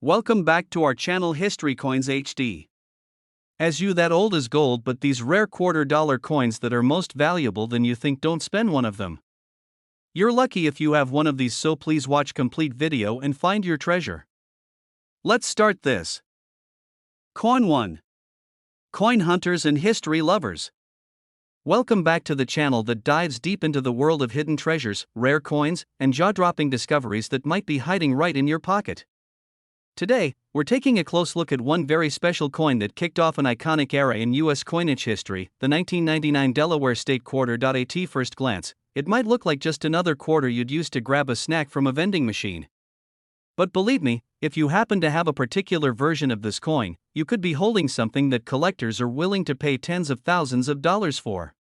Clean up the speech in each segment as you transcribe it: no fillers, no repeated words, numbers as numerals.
Welcome back to our channel History Coins HD. As you that old is gold, but these rare $quarter coins that are most valuable than you think, don't spend one of them. You're lucky if you have one of these, so please watch complete video and find your treasure. Let's start this. Coin 1. Coin hunters and history lovers. Welcome back to the channel that dives deep into the world of hidden treasures, rare coins, and jaw-dropping discoveries that might be hiding right in your pocket. Today, we're taking a close look at one very special coin that kicked off an iconic era in U.S. coinage history, the 1999 Delaware State Quarter. At first glance, it might look like just another quarter you'd use to grab a snack from a vending machine. But believe me, if you happen to have a particular version of this coin, you could be holding something that collectors are willing to pay tens of thousands of dollars for.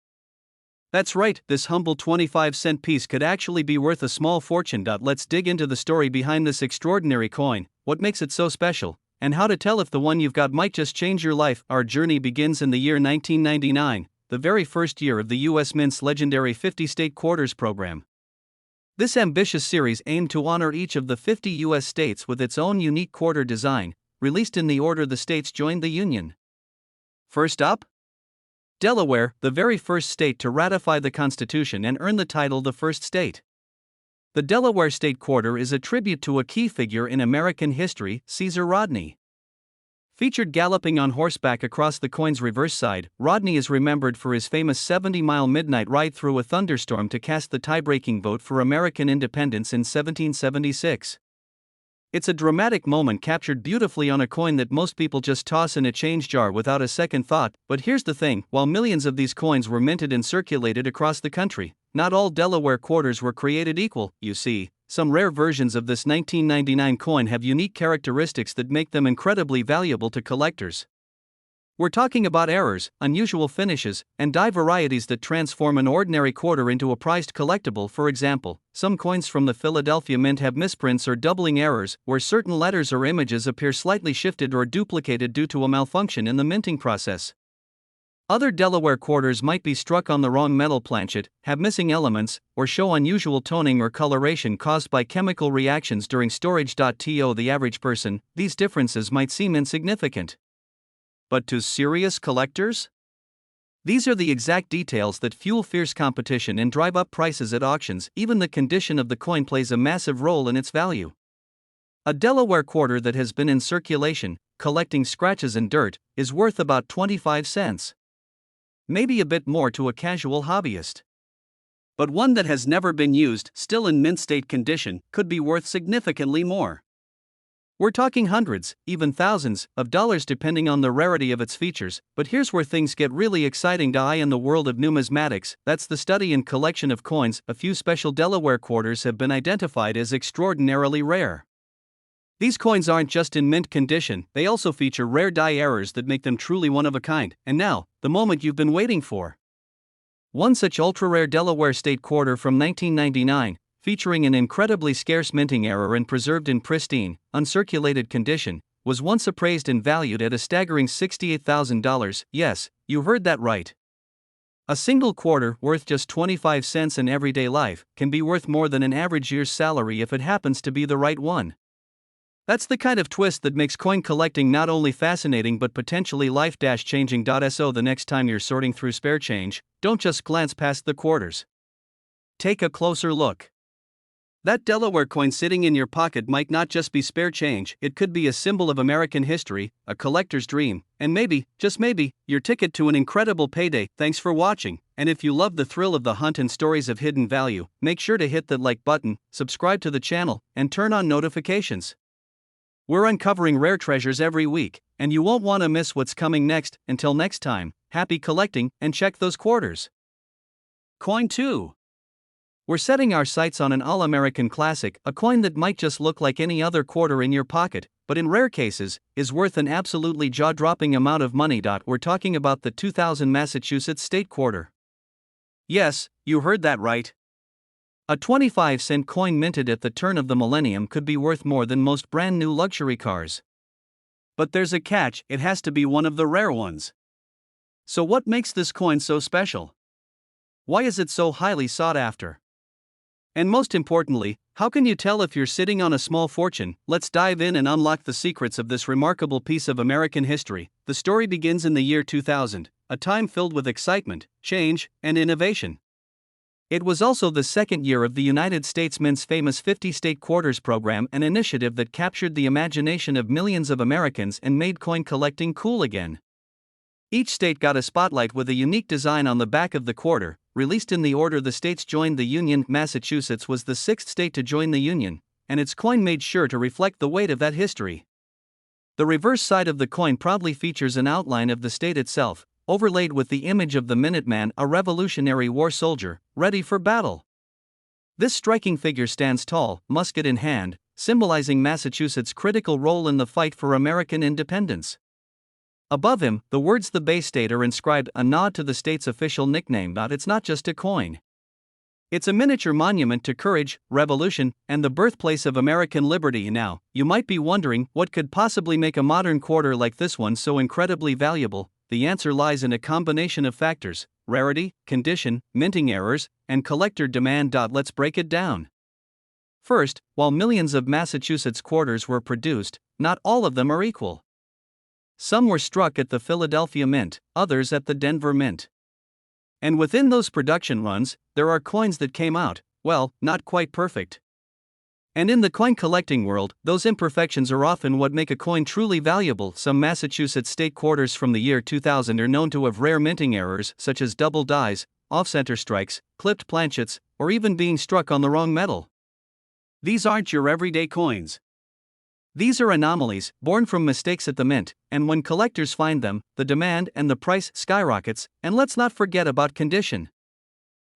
That's right, this humble 25-cent piece could actually be worth a small fortune. Let's dig into the story behind this extraordinary coin, what makes it so special, and how to tell if the one you've got might just change your life. Our journey begins in the year 1999, the very first year of the U.S. Mint's legendary 50-state quarters program. This ambitious series aimed to honor each of the 50 U.S. states with its own unique quarter design, released in the order the states joined the Union. First up, Delaware, the very first state to ratify the Constitution and earn the title the first state. The Delaware State Quarter is a tribute to a key figure in American history, Caesar Rodney. Featured galloping on horseback across the coin's reverse side, Rodney is remembered for his famous 70-mile midnight ride through a thunderstorm to cast the tie-breaking vote for American independence in 1776. It's a dramatic moment captured beautifully on a coin that most people just toss in a change jar without a second thought. But here's the thing, while millions of these coins were minted and circulated across the country, not all Delaware quarters were created equal. You see, some rare versions of this 1999 coin have unique characteristics that make them incredibly valuable to collectors. We're talking about errors, unusual finishes, and die varieties that transform an ordinary quarter into a prized collectible. For example, some coins from the Philadelphia Mint have misprints or doubling errors, where certain letters or images appear slightly shifted or duplicated due to a malfunction in the minting process. Other Delaware quarters might be struck on the wrong metal planchet, have missing elements, or show unusual toning or coloration caused by chemical reactions during storage. To the average person, these differences might seem insignificant. But to serious collectors? These are the exact details that fuel fierce competition and drive up prices at auctions. Even the condition of the coin plays a massive role in its value. A Delaware quarter that has been in circulation, collecting scratches and dirt, is worth about 25 cents. Maybe a bit more to a casual hobbyist. But one that has never been used, still in mint state condition, could be worth significantly more. We're talking hundreds, even thousands, of dollars depending on the rarity of its features. But here's where things get really exciting. In the world of numismatics, that's the study and collection of coins, a few special Delaware quarters have been identified as extraordinarily rare. These coins aren't just in mint condition, they also feature rare die errors that make them truly one of a kind. And now, the moment you've been waiting for. One such ultra-rare Delaware State Quarter from 1999, featuring an incredibly scarce minting error and preserved in pristine, uncirculated condition, was once appraised and valued at a staggering $68,000. Yes, you heard that right. A single quarter, worth just 25 cents in everyday life, can be worth more than an average year's salary if it happens to be the right one. That's the kind of twist that makes coin collecting not only fascinating but potentially life-changing. So the next time you're sorting through spare change, don't just glance past the quarters. Take a closer look. That Delaware coin sitting in your pocket might not just be spare change, it could be a symbol of American history, a collector's dream, and maybe, just maybe, your ticket to an incredible payday. Thanks for watching, and if you love the thrill of the hunt and stories of hidden value, make sure to hit the like button, subscribe to the channel, and turn on notifications. We're uncovering rare treasures every week, and you won't want to miss what's coming next. Until next time, happy collecting, and check those quarters. Coin 2. We're setting our sights on an all-American classic, a coin that might just look like any other quarter in your pocket, but in rare cases, is worth an absolutely jaw-dropping amount of money. We're talking about the 2000 Massachusetts State Quarter. Yes, you heard that right. A 25-cent coin minted at the turn of the millennium could be worth more than most brand-new luxury cars. But there's a catch, it has to be one of the rare ones. So what makes this coin so special? Why is it so highly sought after? And most importantly, How can you tell if you're sitting on a small fortune? Let's dive in and unlock the secrets of this remarkable piece of American history. The story begins in the year 2000, a time filled with excitement, change, and innovation. It was also the second year of the United States Mint's famous 50 state quarters program, an initiative that captured the imagination of millions of Americans and made coin collecting cool again. Each state got a spotlight with a unique design on the back of the quarter, released in the order the states joined the Union. Massachusetts was the sixth state to join the Union, and its coin made sure to reflect the weight of that history. The reverse side of the coin proudly features an outline of the state itself, overlaid with the image of the Minuteman, a Revolutionary War soldier, ready for battle. This striking figure stands tall, musket in hand, symbolizing Massachusetts' critical role in the fight for American independence. Above him, the words "the Bay State" are inscribed, a nod to the state's official nickname. But it's not just a coin. It's a miniature monument to courage, revolution, and the birthplace of American liberty. Now, you might be wondering, what could possibly make a modern quarter like this one so incredibly valuable? The answer lies in a combination of factors: rarity, condition, minting errors, and collector demand. Let's break it down. First, while millions of Massachusetts quarters were produced, not all of them are equal. Some were struck at the Philadelphia Mint, others at the Denver Mint. And within those production runs, there are coins that came out, well, not quite perfect. And in the coin collecting world, those imperfections are often what make a coin truly valuable. Some Massachusetts state quarters from the year 2000 are known to have rare minting errors, such as double dies, off-center strikes, clipped planchets, or even being struck on the wrong metal. These aren't your everyday coins. These are anomalies, born from mistakes at the mint, and when collectors find them, the demand and the price skyrockets. And let's not forget about condition.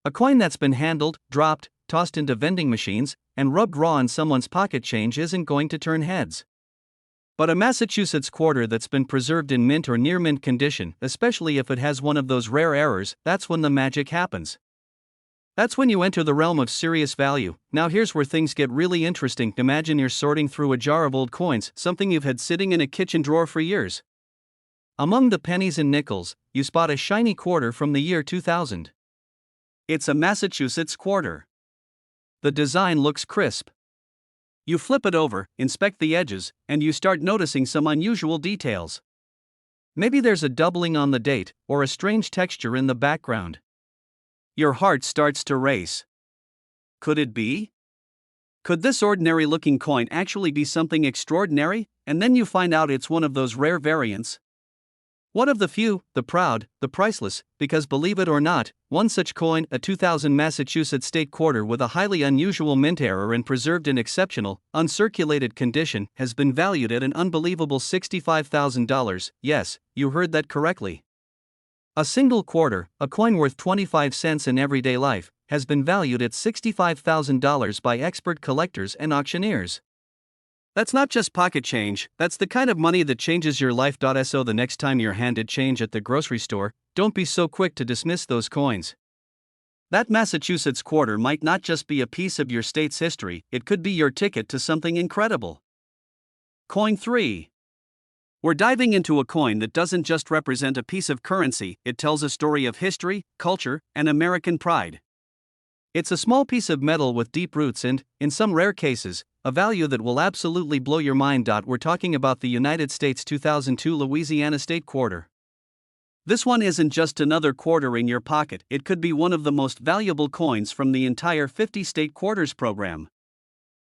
A coin that's been handled, dropped, tossed into vending machines, and rubbed raw on someone's pocket change isn't going to turn heads. But a Massachusetts quarter that's been preserved in mint or near mint condition, especially if it has one of those rare errors, that's when the magic happens. That's when you enter the realm of serious value. Now here's where things get really interesting. Imagine you're sorting through a jar of old coins, something you've had sitting in a kitchen drawer for years. Among the pennies and nickels, you spot a shiny quarter from the year 2000. It's a Massachusetts quarter. The design looks crisp. You flip it over, inspect the edges, and you start noticing some unusual details. Maybe there's a doubling on the date, or a strange texture in the background. Your heart starts to race. Could it be? Could this ordinary-looking coin actually be something extraordinary? And then you find out it's one of those rare variants. One of the few, the proud, the priceless, because believe it or not, one such coin, a 2000 Massachusetts state quarter with a highly unusual mint error and preserved in exceptional, uncirculated condition, has been valued at an unbelievable $65,000. Yes, you heard that correctly. A single quarter, a coin worth 25 cents in everyday life, has been valued at $65,000 by expert collectors and auctioneers. That's not just pocket change, that's the kind of money that changes your life. So the next time you're handed change at the grocery store, don't be so quick to dismiss those coins. That Massachusetts quarter might not just be a piece of your state's history, it could be your ticket to something incredible. Coin 3. We're diving into a coin that doesn't just represent a piece of currency, it tells a story of history, culture, and American pride. It's a small piece of metal with deep roots and, in some rare cases, a value that will absolutely blow your mind. We're talking about the United States 2002 Louisiana state quarter. This one isn't just another quarter in your pocket, it could be one of the most valuable coins from the entire 50 state quarters program.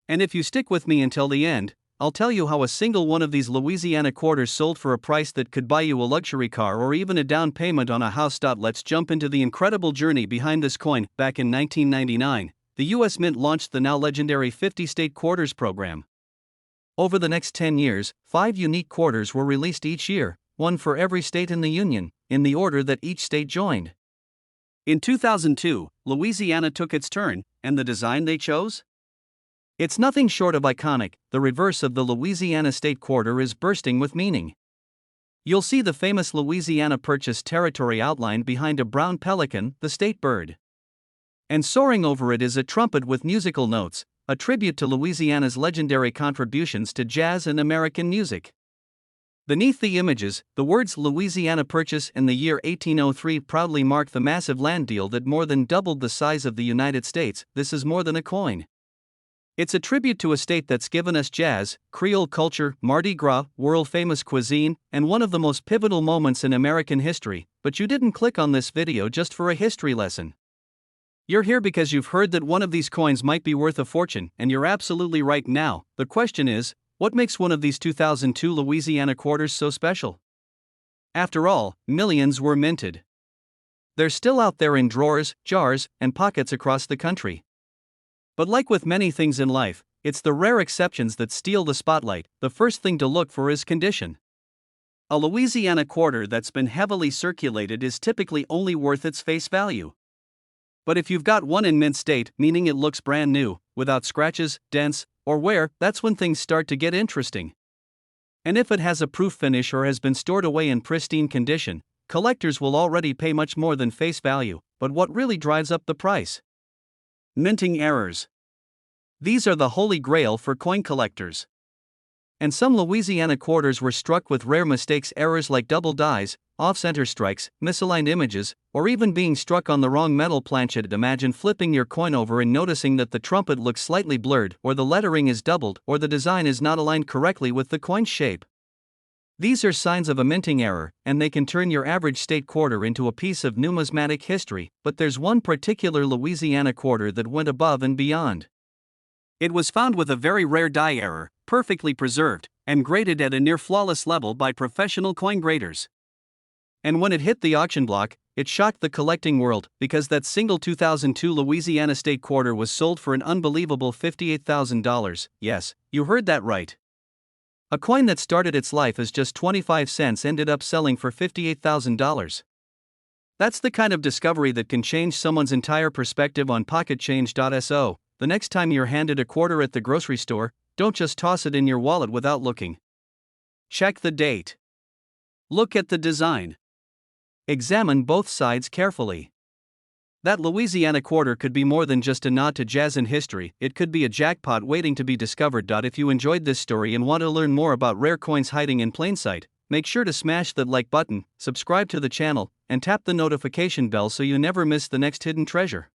And if you stick with me until the end, I'll tell you how a single one of these Louisiana quarters sold for a price that could buy you a luxury car or even a down payment on a house. Let's jump into the incredible journey behind this coin. Back in 1999, the U.S. Mint launched the now legendary 50 state quarters program. Over the next 10 years, 5 unique quarters were released each year, one for every state in the Union, in the order that each state joined. In 2002, Louisiana took its turn, and the design they chose? It's nothing short of iconic. The reverse of the Louisiana state quarter is bursting with meaning. You'll see the famous Louisiana Purchase territory outlined behind a brown pelican, the state bird. And soaring over it is a trumpet with musical notes, a tribute to Louisiana's legendary contributions to jazz and American music. Beneath the images, the words Louisiana Purchase and the year 1803 proudly mark the massive land deal that more than doubled the size of the United States. This is more than a coin. It's a tribute to a state that's given us jazz, Creole culture, Mardi Gras, world-famous cuisine, and one of the most pivotal moments in American history, but you didn't click on this video just for a history lesson. You're here because you've heard that one of these coins might be worth a fortune, and you're absolutely right. Now, the question is, what makes one of these 2002 Louisiana quarters so special? After all, millions were minted. They're still out there in drawers, jars, and pockets across the country. But like with many things in life, it's the rare exceptions that steal the spotlight. The first thing to look for is condition. A Louisiana quarter that's been heavily circulated is typically only worth its face value. But if you've got one in mint state, meaning it looks brand new, without scratches, dents, or wear, that's when things start to get interesting. And if it has a proof finish or has been stored away in pristine condition, collectors will already pay much more than face value. But what really drives up the price? Minting errors. These are the holy grail for coin collectors. And some Louisiana quarters were struck with rare mistakes, errors like double dies, off-center strikes, misaligned images, or even being struck on the wrong metal planchet. Imagine flipping your coin over and noticing that the trumpet looks slightly blurred, or the lettering is doubled, or the design is not aligned correctly with the coin's shape. These are signs of a minting error, and they can turn your average state quarter into a piece of numismatic history. But there's one particular Louisiana quarter that went above and beyond. It was found with a very rare die error, perfectly preserved, and graded at a near-flawless level by professional coin graders. And when it hit the auction block, it shocked the collecting world, because that single 2002 Louisiana state quarter was sold for an unbelievable $58,000. Yes, you heard that right. A coin that started its life as just 25 cents ended up selling for $58,000. That's the kind of discovery that can change someone's entire perspective on pocket change. So, the next time you're handed a quarter at the grocery store, don't just toss it in your wallet without looking. Check the date. Look at the design. Examine both sides carefully. That Louisiana quarter could be more than just a nod to jazz and history, it could be a jackpot waiting to be discovered. If you enjoyed this story and want to learn more about rare coins hiding in plain sight, make sure to smash that like button, subscribe to the channel, and tap the notification bell so you never miss the next hidden treasure.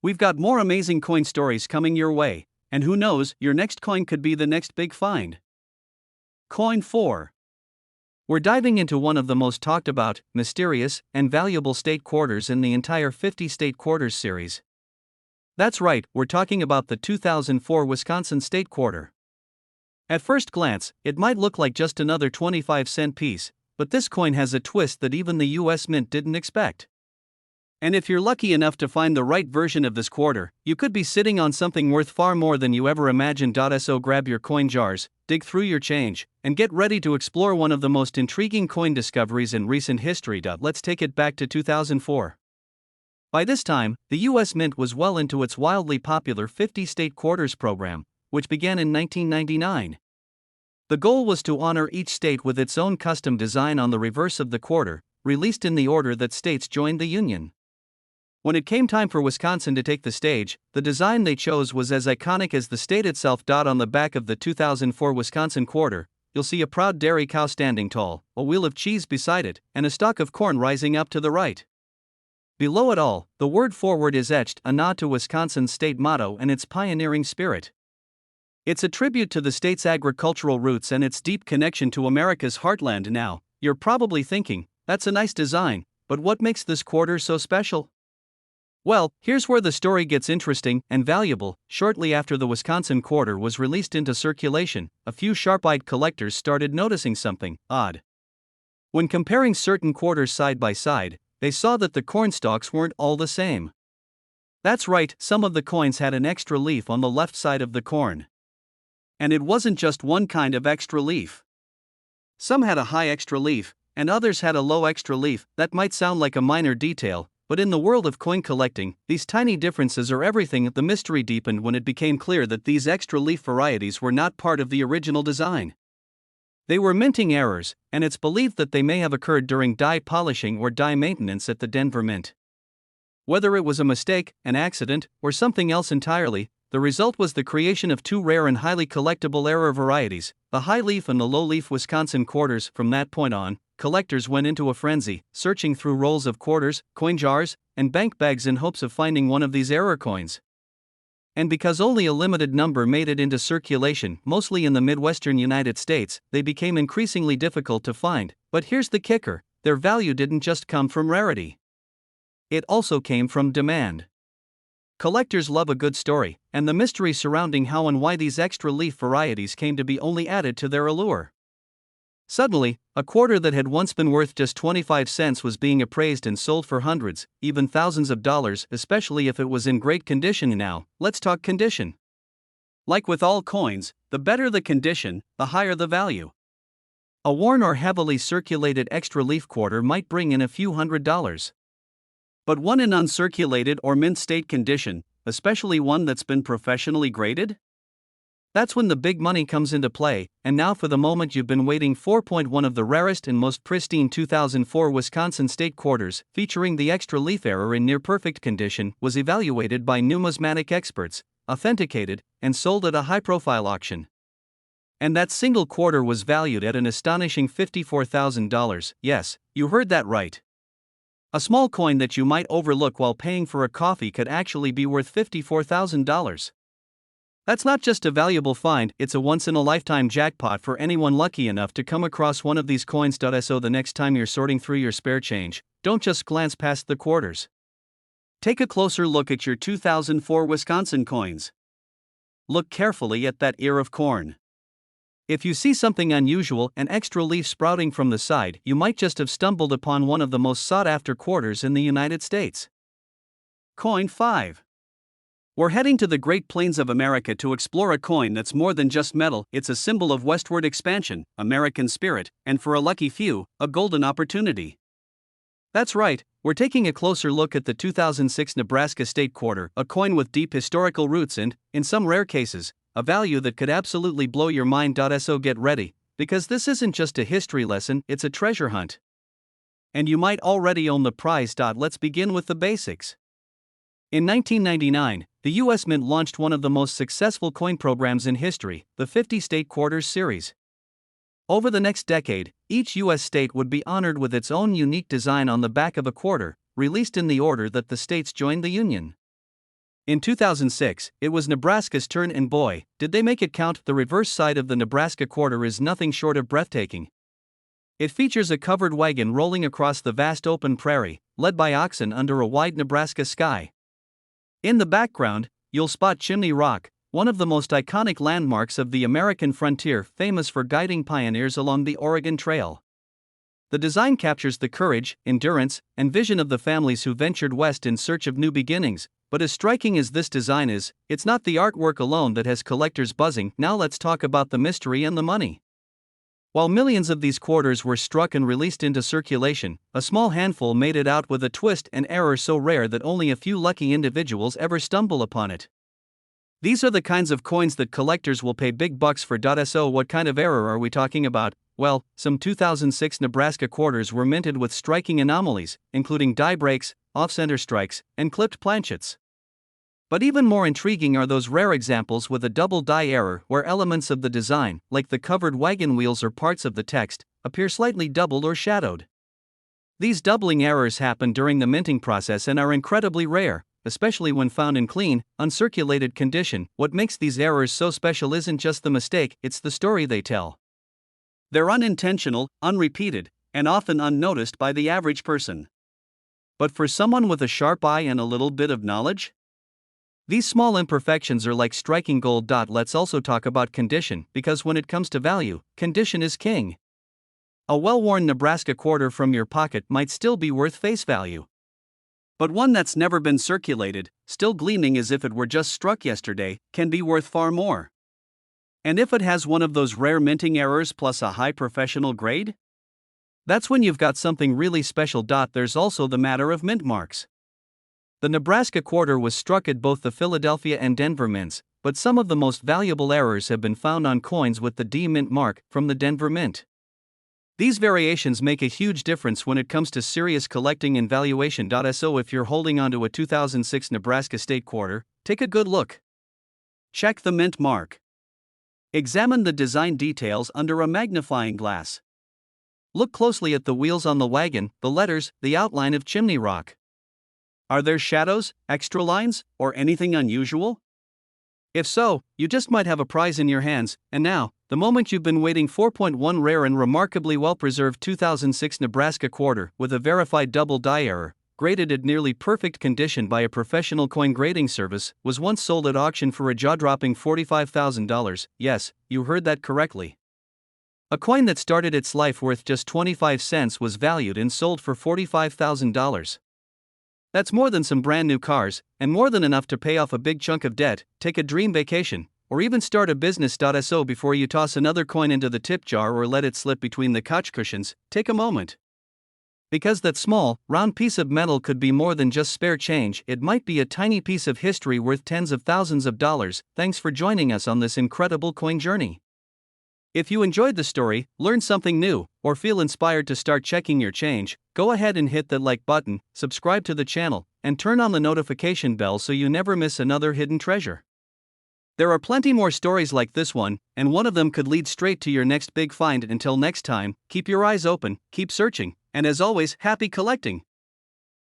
We've got more amazing coin stories coming your way, and who knows, your next coin could be the next big find. Coin 4. We're diving into one of the most talked about, mysterious, and valuable state quarters in the entire 50 State Quarters series. That's right, we're talking about the 2004 Wisconsin State Quarter. At first glance, it might look like just another 25-cent piece, but this coin has a twist that even the US Mint didn't expect. And if you're lucky enough to find the right version of this quarter, you could be sitting on something worth far more than you ever imagined. So grab your coin jars, dig through your change, and get ready to explore one of the most intriguing coin discoveries in recent history. Let's take it back to 2004. By this time, the US Mint was well into its wildly popular 50 State Quarters program, which began in 1999. The goal was to honor each state with its own custom design on the reverse of the quarter, released in the order that states joined the Union. When it came time for Wisconsin to take the stage, the design they chose was as iconic as the state itself. On the back of the 2004 Wisconsin quarter, you'll see a proud dairy cow standing tall, a wheel of cheese beside it, and a stalk of corn rising up to the right. Below it all, the word "forward" is etched, a nod to Wisconsin's state motto and its pioneering spirit. It's a tribute to the state's agricultural roots and its deep connection to America's heartland. Now, you're probably thinking, that's a nice design, but what makes this quarter so special? Well, here's where the story gets interesting and valuable. Shortly after the Wisconsin quarter was released into circulation, a few sharp-eyed collectors started noticing something odd. When comparing certain quarters side by side, they saw that the corn stalks weren't all the same. That's right, some of the coins had an extra leaf on the left side of the corn. And it wasn't just one kind of extra leaf. Some had a high extra leaf, and others had a low extra leaf. That might sound like a minor detail, but in the world of coin collecting, these tiny differences are everything. The mystery deepened when it became clear that these extra leaf varieties were not part of the original design. They were minting errors, and it's believed that they may have occurred during die polishing or die maintenance at the Denver Mint. Whether it was a mistake, an accident, or something else entirely, the result was the creation of two rare and highly collectible error varieties, the high leaf and the low leaf Wisconsin quarters. From that point on, collectors went into a frenzy, searching through rolls of quarters, coin jars, and bank bags in hopes of finding one of these error coins. And because only a limited number made it into circulation, mostly in the Midwestern United States, they became increasingly difficult to find. But here's the kicker: their value didn't just come from rarity. It also came from demand. Collectors love a good story, and the mystery surrounding how and why these extra leaf varieties came to be only added to their allure. Suddenly, a quarter that had once been worth just 25 cents was being appraised and sold for hundreds, even thousands of dollars, especially if it was in great condition. Now, let's talk condition. Like with all coins, the better the condition, the higher the value. A worn or heavily circulated extra leaf quarter might bring in a few $100s. But one in uncirculated or mint state condition, especially one that's been professionally graded? That's when the big money comes into play. And now for the moment you've been waiting for. One of the rarest and most pristine 2004 Wisconsin state quarters, featuring the extra leaf error in near perfect condition, was evaluated by numismatic experts, authenticated, and sold at a high-profile auction. And that single quarter was valued at an astonishing $54,000. Yes, you heard that right. A small coin that you might overlook while paying for a coffee could actually be worth $54,000. That's not just a valuable find, it's a once-in-a-lifetime jackpot for anyone lucky enough to come across one of these coins. So the next time you're sorting through your spare change, don't just glance past the quarters. Take a closer look at your 2004 Wisconsin coins. Look carefully at that ear of corn. If you see something unusual, an extra leaf sprouting from the side, you might just have stumbled upon one of the most sought-after quarters in the United States. Coin 5. We're heading to the Great Plains of America to explore a coin that's more than just metal. It's a symbol of westward expansion, American spirit, and for a lucky few, a golden opportunity. That's right, we're taking a closer look at the 2006 Nebraska state quarter, a coin with deep historical roots and, in some rare cases, a value that could absolutely blow your mind. So get ready, because this isn't just a history lesson, it's a treasure hunt. And you might already own the prize. Let's begin with the basics. In 1999, the U.S. Mint launched one of the most successful coin programs in history, the 50 State Quarters series. Over the next decade, each U.S. state would be honored with its own unique design on the back of a quarter, released in the order that the states joined the Union. In 2006, it was Nebraska's turn, and boy, did they make it count. The reverse side of the Nebraska quarter is nothing short of breathtaking. It features a covered wagon rolling across the vast open prairie, led by oxen under a wide Nebraska sky. In the background, you'll spot Chimney Rock, one of the most iconic landmarks of the American frontier, famous for guiding pioneers along the Oregon Trail. The design captures the courage, endurance, and vision of the families who ventured west in search of new beginnings. But as striking as this design is, it's not the artwork alone that has collectors buzzing. Now let's talk about the mystery and the money. While millions of these quarters were struck and released into circulation, a small handful made it out with a twist and error so rare that only a few lucky individuals ever stumble upon it. These are the kinds of coins that collectors will pay big bucks for. So what kind of error are we talking about? Well, some 2006 Nebraska quarters were minted with striking anomalies, including die breaks, off-center strikes, and clipped planchets. But even more intriguing are those rare examples with a double die error, where elements of the design, like the covered wagon wheels or parts of the text, appear slightly doubled or shadowed. These doubling errors happen during the minting process and are incredibly rare, especially when found in clean, uncirculated condition. What makes these errors so special isn't just the mistake, it's the story they tell. They're unintentional, unrepeated, and often unnoticed by the average person. But for someone with a sharp eye and a little bit of knowledge, these small imperfections are like striking gold. Let's also talk about condition, because when it comes to value, condition is king. A well-worn Nebraska quarter from your pocket might still be worth face value. But one that's never been circulated, still gleaming as if it were just struck yesterday, can be worth far more. And if it has one of those rare minting errors plus a high professional grade? That's when you've got something really special. There's also the matter of mint marks. The Nebraska quarter was struck at both the Philadelphia and Denver mints, but some of the most valuable errors have been found on coins with the D mint mark from the Denver mint. These variations make a huge difference when it comes to serious collecting and valuation. So if you're holding onto a 2006 Nebraska state quarter, take a good look. Check the mint mark. Examine the design details under a magnifying glass. Look closely at the wheels on the wagon, the letters, the outline of Chimney Rock. Are there shadows, extra lines, or anything unusual? If so, you just might have a prize in your hands, and now, the moment you've been waiting. 4.1 rare and remarkably well-preserved 2006 Nebraska quarter with a verified double die error, graded at nearly perfect condition by a professional coin grading service, was once sold at auction for a jaw-dropping $45,000. Yes, you heard that correctly. A coin that started its life worth just 25 cents was valued and sold for $45,000. That's more than some brand new cars, and more than enough to pay off a big chunk of debt, take a dream vacation, or even start a business. So before you toss another coin into the tip jar or let it slip between the couch cushions, take a moment. Because that small, round piece of metal could be more than just spare change, it might be a tiny piece of history worth tens of thousands of dollars. Thanks for joining us on this incredible coin journey. If you enjoyed the story, learned something new, or feel inspired to start checking your change, go ahead and hit that like button, subscribe to the channel, and turn on the notification bell so you never miss another hidden treasure. There are plenty more stories like this one, and one of them could lead straight to your next big find. Until next time, keep your eyes open, keep searching, and as always, happy collecting!